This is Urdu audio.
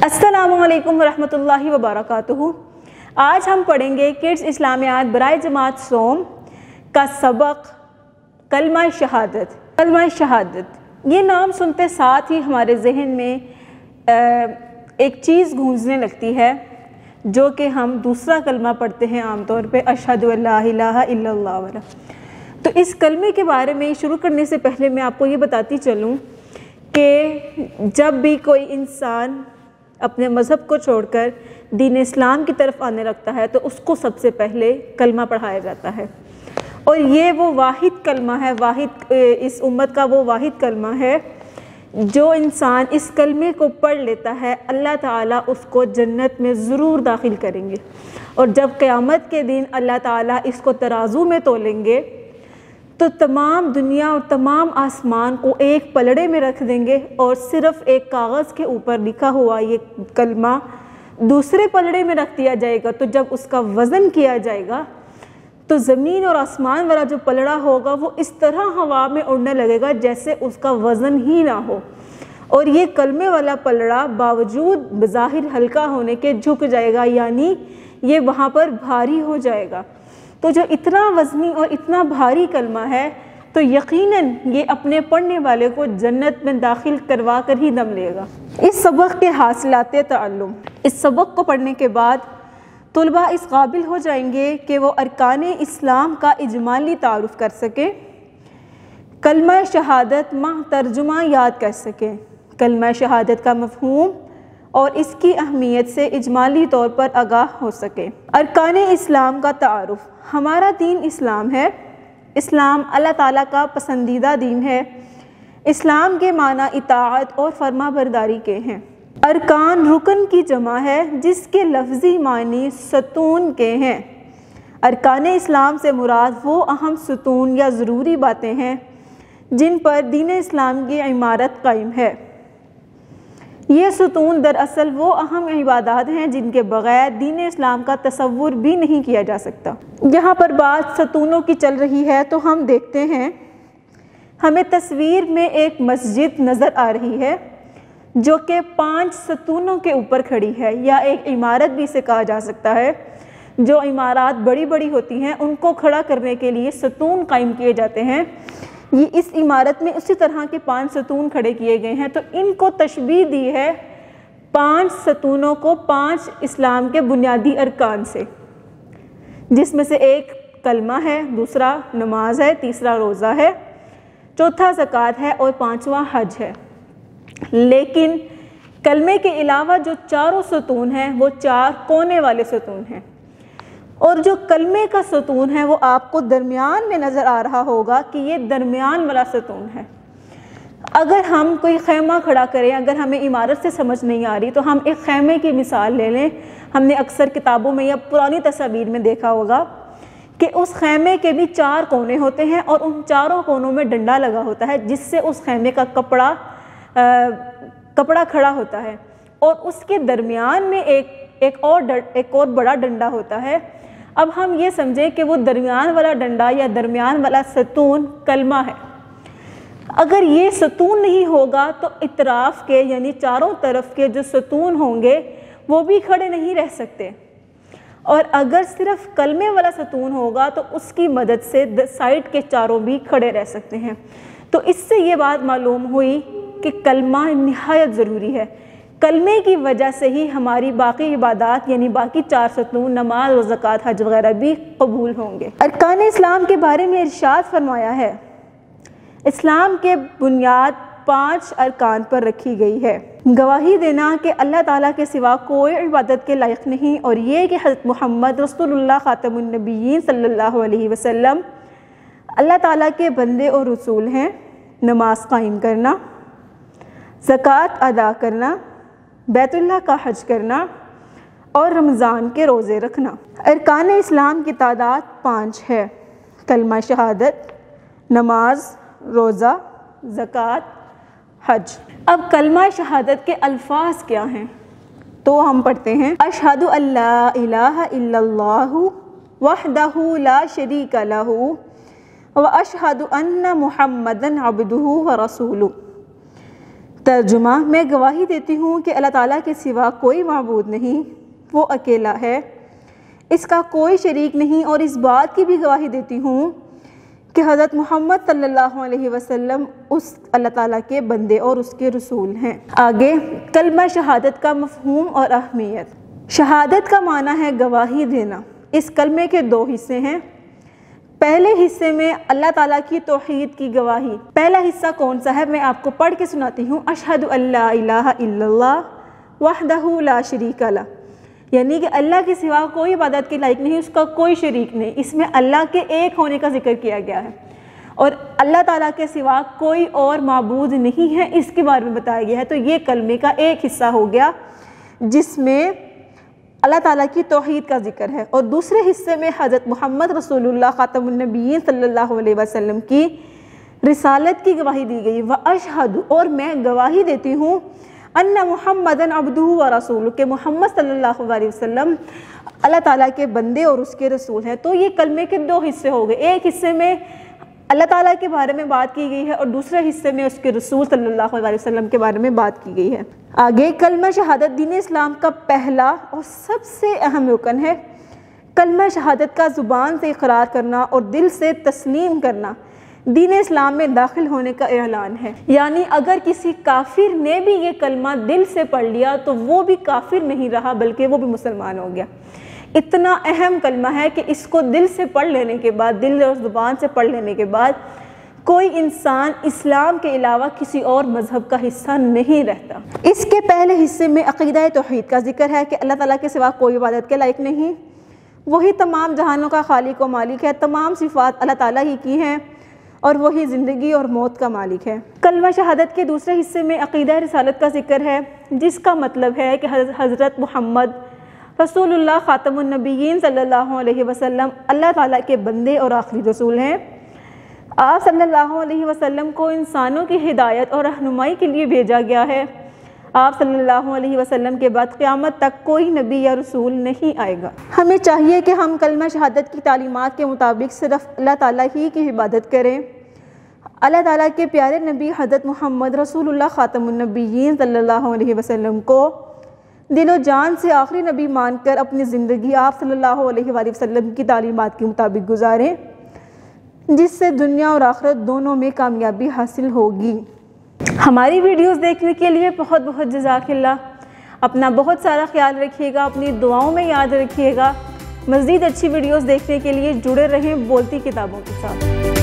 السلام علیکم ورحمۃ اللہ وبرکاتہ۔ آج ہم پڑھیں گے کڈس اسلامیات برائے جماعت سوم کا سبق کلمہ شہادت۔ کلمہ شہادت یہ نام سنتے ساتھ ہی ہمارے ذہن میں ایک چیز گونجنے لگتی ہے جو کہ ہم دوسرا کلمہ پڑھتے ہیں عام طور پہ، اشہد ان لا الہ الا اللہ والا۔ تو اس کلمے کے بارے میں شروع کرنے سے پہلے میں آپ کو یہ بتاتی چلوں کہ جب بھی کوئی انسان اپنے مذہب کو چھوڑ کر دین اسلام کی طرف آنے لگتا ہے تو اس کو سب سے پہلے کلمہ پڑھایا جاتا ہے، اور یہ وہ واحد کلمہ ہے، اس امت کا وہ واحد کلمہ ہے جو انسان اس کلمے کو پڑھ لیتا ہے اللہ تعالیٰ اس کو جنت میں ضرور داخل کریں گے، اور جب قیامت کے دن اللہ تعالیٰ اس کو ترازو میں تولیں گے تو تمام دنیا اور تمام آسمان کو ایک پلڑے میں رکھ دیں گے، اور صرف ایک کاغذ کے اوپر لکھا ہوا یہ کلمہ دوسرے پلڑے میں رکھ دیا جائے گا۔ تو جب اس کا وزن کیا جائے گا تو زمین اور آسمان والا جو پلڑا ہوگا وہ اس طرح ہوا میں اڑنے لگے گا جیسے اس کا وزن ہی نہ ہو، اور یہ کلمے والا پلڑا باوجود بظاہر ہلکا ہونے کے جھک جائے گا، یعنی یہ وہاں پر بھاری ہو جائے گا۔ تو جو اتنا وزنی اور اتنا بھاری کلمہ ہے تو یقیناً یہ اپنے پڑھنے والے کو جنت میں داخل کروا کر ہی دم لے گا۔ اس سبق کے حاصلات تعلم، اس سبق کو پڑھنے کے بعد طلباء اس قابل ہو جائیں گے کہ وہ ارکان اسلام کا اجمالی تعارف کر سکیں، کلمہ شہادت مع ترجمہ یاد کر سکیں، کلمہ شہادت کا مفہوم اور اس کی اہمیت سے اجمالی طور پر آگاہ ہو سکے۔ ارکان اسلام کا تعارف۔ ہمارا دین اسلام ہے۔ اسلام اللہ تعالیٰ کا پسندیدہ دین ہے۔ اسلام کے معنی اطاعت اور فرما برداری کے ہیں۔ ارکان رکن کی جمع ہے جس کے لفظی معنی ستون کے ہیں۔ ارکان اسلام سے مراد وہ اہم ستون یا ضروری باتیں ہیں جن پر دین اسلام کی عمارت قائم ہے۔ یہ ستون دراصل وہ اہم عبادات ہیں جن کے بغیر دین اسلام کا تصور بھی نہیں کیا جا سکتا۔ یہاں پر بات ستونوں کی چل رہی ہے تو ہم دیکھتے ہیں، ہمیں تصویر میں ایک مسجد نظر آ رہی ہے جو کہ 5 ستونوں کے اوپر کھڑی ہے، یا ایک عمارت بھی اسے کہا جا سکتا ہے۔ جو عمارات بڑی بڑی ہوتی ہیں ان کو کھڑا کرنے کے لیے ستون قائم کیے جاتے ہیں، یہ اس عمارت میں اسی طرح کے 5 ستون کھڑے کیے گئے ہیں۔ تو ان کو تشبیہ دی ہے 5 ستونوں کو 5 اسلام کے بنیادی ارکان سے، جس میں سے ایک کلمہ ہے، دوسرا نماز ہے، تیسرا روزہ ہے، چوتھا زکوٰۃ ہے اور 5واں حج ہے۔ لیکن کلمے کے علاوہ جو 4 ستون ہیں وہ 4 کونے والے ستون ہیں، اور جو کلمے کا ستون ہے وہ آپ کو درمیان میں نظر آ رہا ہوگا کہ یہ درمیان والا ستون ہے۔ اگر ہم کوئی خیمہ کھڑا کریں، اگر ہمیں عمارت سے سمجھ نہیں آ رہی تو ہم ایک خیمے کی مثال لے لیں۔ ہم نے اکثر کتابوں میں یا پرانی تصاویر میں دیکھا ہوگا کہ اس خیمے کے بھی 4 کونے ہوتے ہیں، اور ان 4 کونوں میں ڈنڈا لگا ہوتا ہے جس سے اس خیمے کا کپڑا کھڑا ہوتا ہے، اور اس کے درمیان میں ایک اور بڑا ڈنڈا ہوتا ہے۔ اب ہم یہ سمجھیں کہ وہ درمیان والا ڈنڈا یا درمیان والا ستون کلمہ ہے۔ اگر یہ ستون نہیں ہوگا تو اطراف کے یعنی چاروں طرف کے جو ستون ہوں گے وہ بھی کھڑے نہیں رہ سکتے، اور اگر صرف کلمے والا ستون ہوگا تو اس کی مدد سے سائڈ کے چاروں بھی کھڑے رہ سکتے ہیں۔ تو اس سے یہ بات معلوم ہوئی کہ کلمہ نہایت ضروری ہے۔ کلمے کی وجہ سے ہی ہماری باقی عبادات یعنی باقی 4 ستون نماز اور زکوٰۃ حج وغیرہ بھی قبول ہوں گے۔ ارکان اسلام کے بارے میں ارشاد فرمایا ہے، اسلام کے بنیاد 5 ارکان پر رکھی گئی ہے۔ گواہی دینا کہ اللہ تعالیٰ کے سوا کوئی عبادت کے لائق نہیں، اور یہ کہ حضرت محمد رسول اللہ خاتم النبیین صلی اللہ علیہ وسلم اللہ تعالیٰ کے بندے اور رسول ہیں۔ نماز قائم کرنا، زکوٰۃ ادا کرنا، بیت اللہ کا حج کرنا اور رمضان کے روزے رکھنا۔ ارکان اسلام کی تعداد 5 ہے، کلمہ شہادت، نماز، روزہ، زکوٰۃ، حج۔ اب کلمہ شہادت کے الفاظ کیا ہیں تو ہم پڑھتے ہیں، اشہد ان لا الہ الا اللہ وحدہ لا شریک لہ واشہد ان محمدا عبدہ ورسولہ۔ ترجمہ: میں گواہی دیتی ہوں کہ اللہ تعالیٰ کے سوا کوئی معبود نہیں، وہ اکیلا ہے، اس کا کوئی شریک نہیں، اور اس بات کی بھی گواہی دیتی ہوں کہ حضرت محمد صلی اللہ علیہ وسلم اس اللہ تعالیٰ کے بندے اور اس کے رسول ہیں۔ آگے کلمہ شہادت کا مفہوم اور اہمیت۔ شہادت کا معنی ہے گواہی دینا۔ اس کلمے کے دو حصے ہیں۔ پہلے حصے میں اللہ تعالیٰ کی توحید کی گواہی۔ پہلا حصہ کون سا ہے؟ میں آپ کو پڑھ کے سناتی ہوں۔ اشہد ان لا الہ الا اللہ وحدہ لا شریک لہ، یعنی کہ اللہ کے سوا کوئی عبادت کے لائق نہیں، اس کا کوئی شریک نہیں۔ اس میں اللہ کے ایک ہونے کا ذکر کیا گیا ہے، اور اللہ تعالیٰ کے سوا کوئی اور معبود نہیں ہے، اس کے بارے میں بتایا گیا ہے۔ تو یہ کلمے کا ایک حصہ ہو گیا جس میں اللہ تعالیٰ کی توحید کا ذکر ہے، اور دوسرے حصے میں حضرت محمد رسول اللہ خاتم النبیین صلی اللہ علیہ وسلم کی رسالت کی گواہی دی گئی۔ وَأَشْهَدُ، اور میں گواہی دیتی ہوں، ان محمدًا عبدہ ورسولہ، کہ محمد صلی اللہ علیہ وسلم اللہ تعالیٰ کے بندے اور اس کے رسول ہیں۔ تو یہ کلمے کے دو حصے ہو گئے، ایک حصے میں اللہ تعالیٰ کے بارے میں بات کی گئی ہے، اور دوسرے حصے میں اس کے رسول صلی اللہ علیہ وسلم کے بارے میں بات کی گئی ہے۔ آگے کلمہ شہادت دین اسلام کا پہلا اور سب سے اہم رکن ہے۔ کلمہ شہادت کا زبان سے اقرار کرنا اور دل سے تسلیم کرنا دین اسلام میں داخل ہونے کا اعلان ہے۔ یعنی اگر کسی کافر نے بھی یہ کلمہ دل سے پڑھ لیا تو وہ بھی کافر نہیں رہا، بلکہ وہ بھی مسلمان ہو گیا۔ اتنا اہم کلمہ ہے کہ اس کو دل سے پڑھ لینے کے بعد، دل اور زبان سے پڑھ لینے کے بعد، کوئی انسان اسلام کے علاوہ کسی اور مذہب کا حصہ نہیں رہتا۔ اس کے پہلے حصے میں عقیدہ توحید کا ذکر ہے کہ اللہ تعالیٰ کے سوا کوئی عبادت کے لائق نہیں، وہی تمام جہانوں کا خالق و مالک ہے، تمام صفات اللہ تعالیٰ ہی کی ہیں، اور وہی زندگی اور موت کا مالک ہے۔ کلمہ شہادت کے دوسرے حصے میں عقیدہ رسالت کا ذکر ہے، جس کا مطلب ہے کہ حضرت محمد رسول اللہ خاتم النبیین صلی اللہ علیہ وسلم اللہ تعالیٰ کے بندے اور آخری رسول ہیں۔ آپ صلی اللہ علیہ وسلم کو انسانوں کی ہدایت اور رہنمائی کے لیے بھیجا گیا ہے۔ آپ صلی اللہ علیہ وسلم کے بعد قیامت تک کوئی نبی یا رسول نہیں آئے گا۔ ہمیں چاہیے کہ ہم کلمہ شہادت کی تعلیمات کے مطابق صرف اللہ تعالیٰ ہی کی عبادت کریں۔ اللہ تعالیٰ کے پیارے نبی حضرت محمد رسول اللہ خاتم النبیین صلی اللہ علیہ وسلم کو دل و جان سے آخری نبی مان کر اپنی زندگی آپ صلی اللہ علیہ وآلہ وسلم کی تعلیمات کے مطابق گزاریں، جس سے دنیا اور آخرت دونوں میں کامیابی حاصل ہوگی۔ ہماری ویڈیوز دیکھنے کے لیے بہت بہت جزاک اللہ۔ اپنا بہت سارا خیال رکھیے گا، اپنی دعاؤں میں یاد رکھیے گا۔ مزید اچھی ویڈیوز دیکھنے کے لیے جڑے رہیں بولتی کتابوں کے ساتھ۔